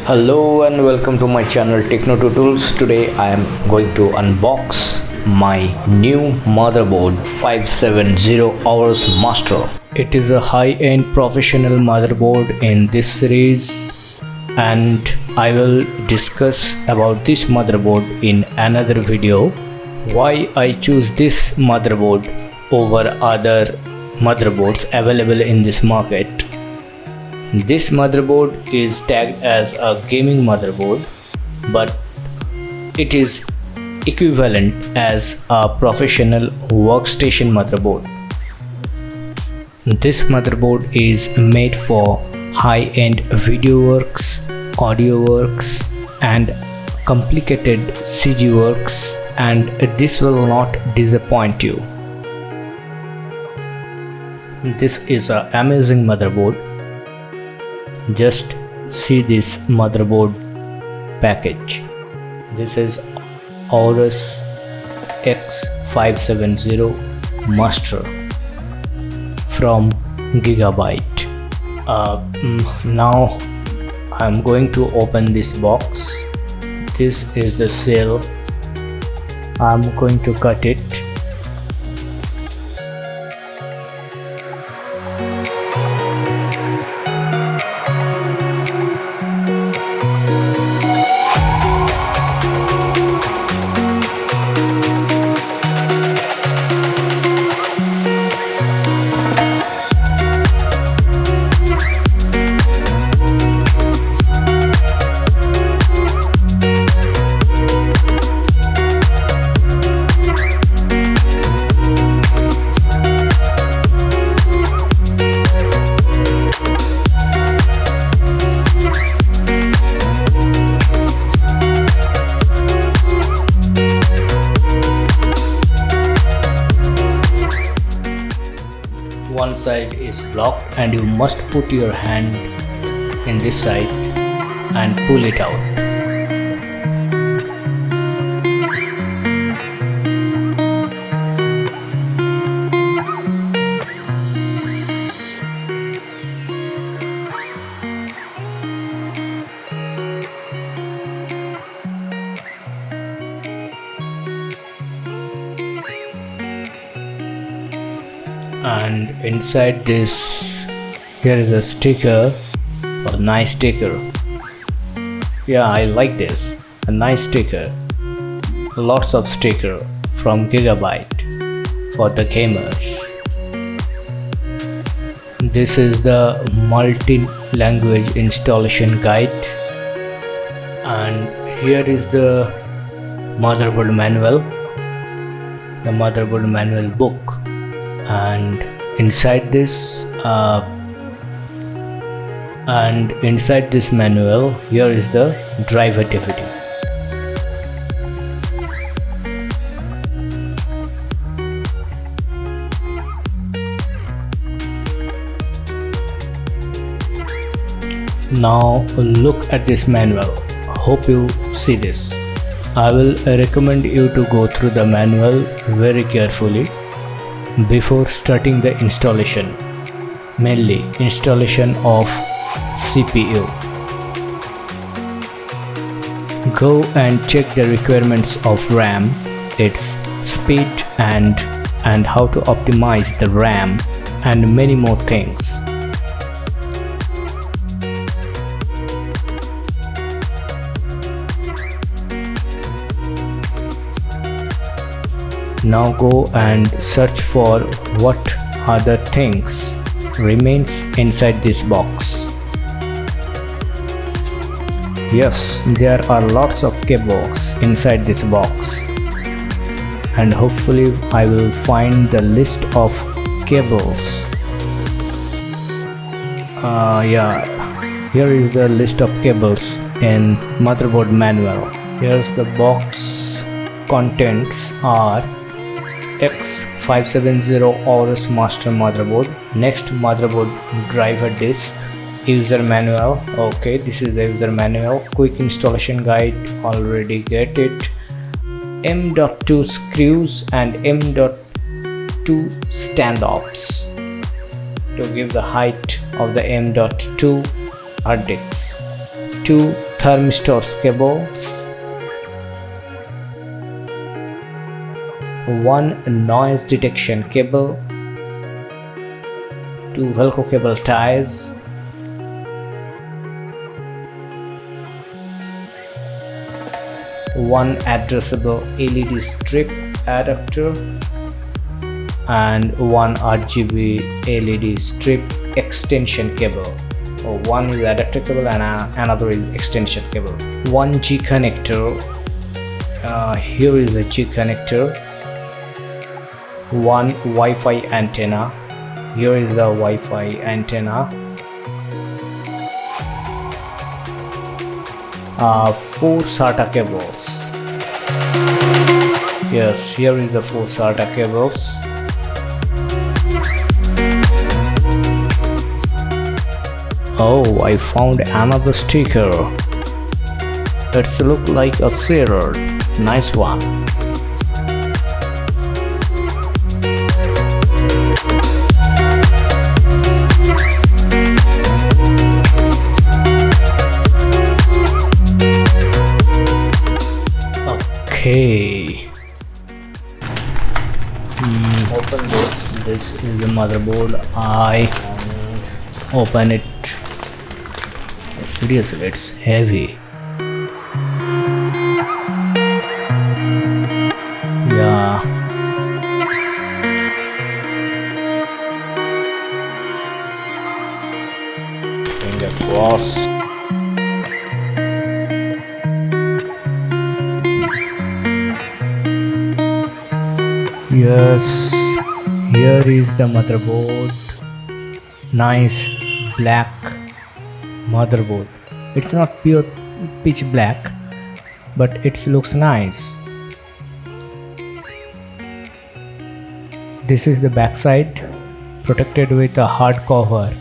Hello and welcome to my channel Techno Tools. Today I am going to unbox my new motherboard 570 Aorus Master. It is a high-end professional motherboard in this series and I will discuss about this motherboard in another video. Why I choose this motherboard over other motherboards available in this market. This motherboard is tagged as a gaming motherboard, but it is equivalent as a professional workstation motherboard. This motherboard is made for high-end video works, audio works and complicated CG works, and this will not disappoint you. This is an amazing motherboard. Just see this motherboard package. This is Aorus X570 Master from Gigabyte. Now I'm going to open this box. This is the seal. I'm going to cut it. One side is blocked and you must put your hand in this side and pull it out. And inside this, here is a sticker, a nice sticker. Yeah, I like this, a nice sticker. Lots of sticker from Gigabyte for the gamers. This is the multi-language installation guide, and here is the motherboard manual, the motherboard manual book. And inside this manual, here is the driver DVD. Now look at this manual. Hope you see this. I will recommend you to go through the manual very carefully before starting the installation, mainly installation of CPU. Go and check the requirements of RAM, its speed and how to optimize the RAM and many more things. Now go and search for what other things remains inside this box. Yes, there are lots of cables inside this box, and hopefully I will find the list of cables. Yeah, here is the list of cables in motherboard manual. Here's the box contents are X570 Aorus Master motherboard. Next, motherboard driver disk, user manual. Okay, this is the user manual. Quick installation guide, already get it. M.2 screws and M.2 standoffs to give the height of the M.2 hard disks. 2 thermistors cables, one noise detection cable, two Velcro cable ties, one addressable LED strip adapter, and one RGB LED strip extension cable. One is adapter cable and another is extension cable. One G connector. Here is the G connector. One Wi-Fi antenna. Here is the Wi-Fi antenna. 4 SATA cables. Yes, here is the 4 SATA cables. Oh, I found another sticker. It's look like a mirror. Nice one. Okay. Open this. This is the motherboard. I open it. Seriously, it's heavy. Yeah. Finger cross. Yes, here is the motherboard. Nice black motherboard. It's not pure pitch black, but it looks nice. This is the back side, protected with a hard cover.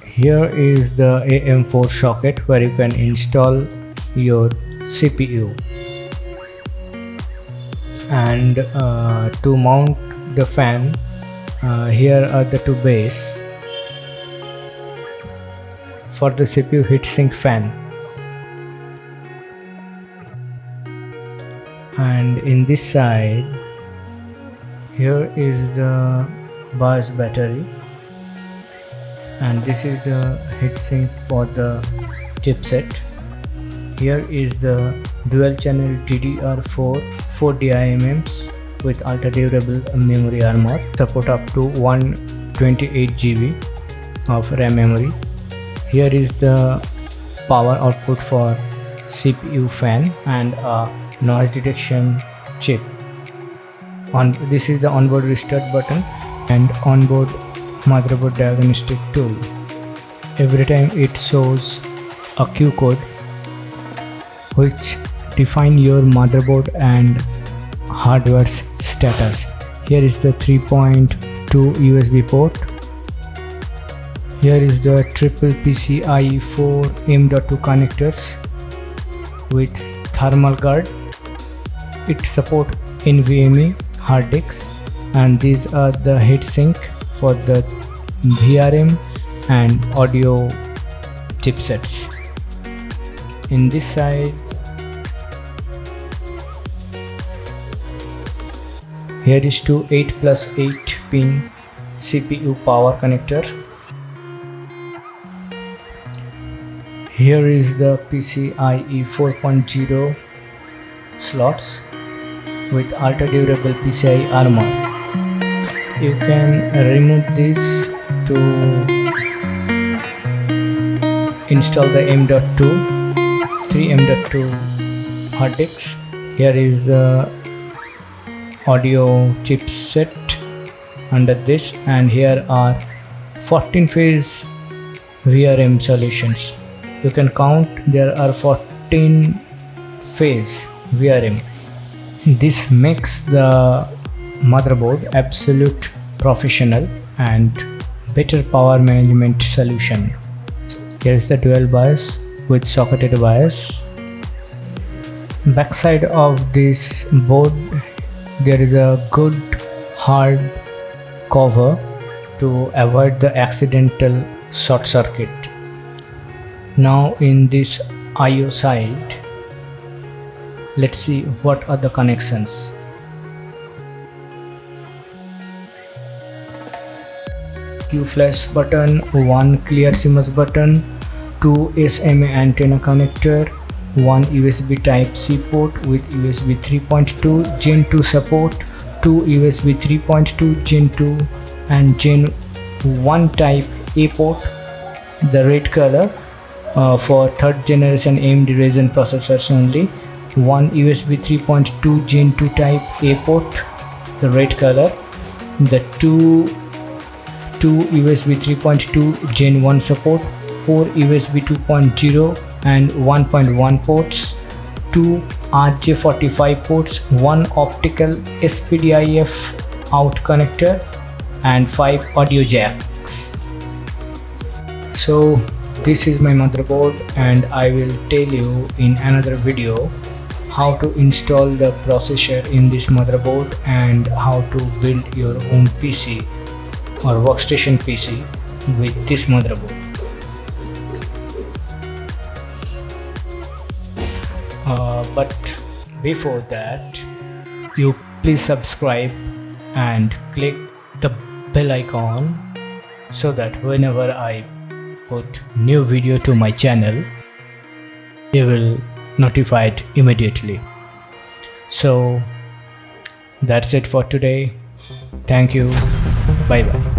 Here is the AM4 socket where you can install your CPU, and to mount the fan, here are the two bays for the CPU heatsink fan, and in this side here is the BIOS battery, and this is the heatsink for the chipset. Here is the dual channel DDR4 4 DIMMs with ultra durable memory armor, support up to 128 GB of RAM memory. Here is the power output for CPU fan and a noise detection chip. This is the onboard restart button and onboard motherboard diagnostic tool. Every time it shows a Q code which define your motherboard and hardware's status. Here is the 3.2 USB port. Here is the triple PCIe 4 M.2 connectors with thermal guard. It supports NVMe hard disks, and these are the heatsink for the VRM and audio chipsets. In this side, here is two 8+8 pin CPU power connector. Here is the PCIe 4.0 slots with ultra durable PCIe armor. You can remove this to install the M.2 3 M.2 hard disks. Here is the audio chipset under this, and here are 14 phase VRM solutions. You can count, there are 14 phase VRM. This makes the motherboard absolute professional and better power management solution. Here is the dual BIOS with socketed BIOS. Backside of this board there is a good hard cover to avoid the accidental short circuit. Now in this IO side, let's see what are the connections. Q flash button, one clear CMOS button, two SMA antenna connector, one USB Type-C port with USB 3.2 Gen 2 support, two USB 3.2 Gen 2 and Gen 1 Type A port, the red color for third generation AMD Ryzen processors only, one USB 3.2 Gen 2 Type A port, the red color, the two USB 3.2 Gen 1 support, 4 USB 2.0 and 1.1 ports, 2 RJ45 ports, 1 optical SPDIF out connector and 5 audio jacks. So this is my motherboard, and I will tell you in another video how to install the processor in this motherboard and how to build your own PC or workstation PC with this motherboard. But before that, you please subscribe and click the bell icon so that whenever I put new video to my channel, you will notified immediately. So that's it for today. Thank you. Bye bye.